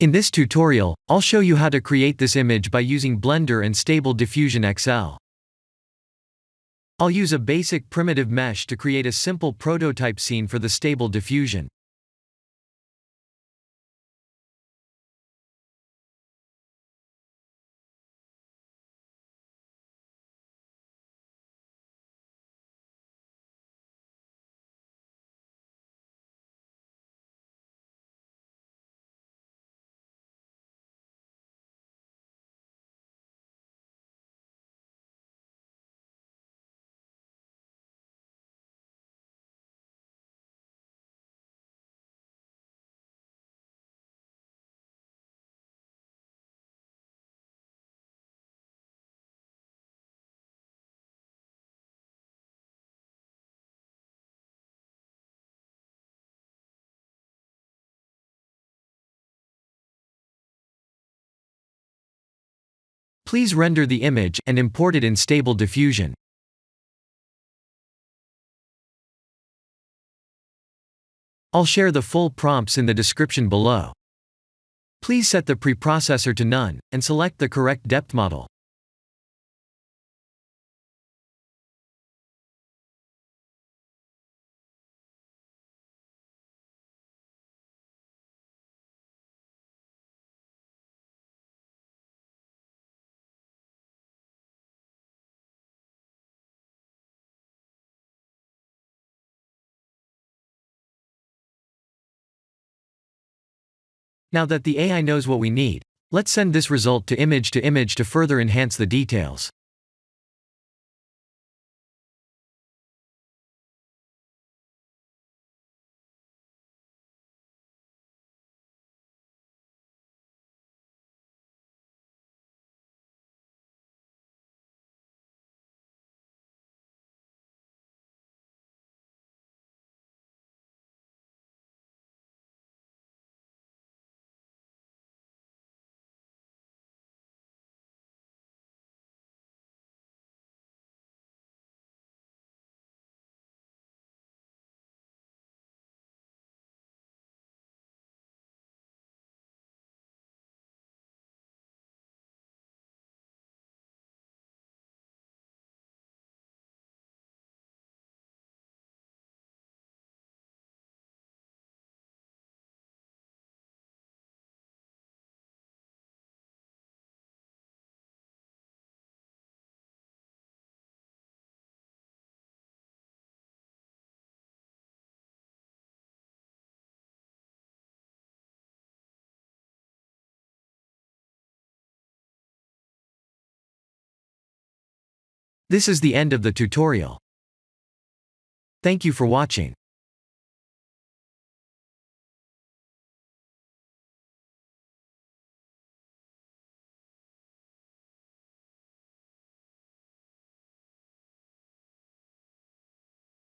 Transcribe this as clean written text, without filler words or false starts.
In this tutorial, I'll show you how to create this image by using Blender and Stable Diffusion XL. I'll use a basic primitive mesh to create a simple prototype scene for the Stable Diffusion. Please render the image and import it in Stable Diffusion. I'll share the full prompts in the description below. Please set the preprocessor to none, and select the correct depth model. Now that the AI knows what we need, let's send this result to image to further enhance the details. This is the end of the tutorial. Thank you for watching.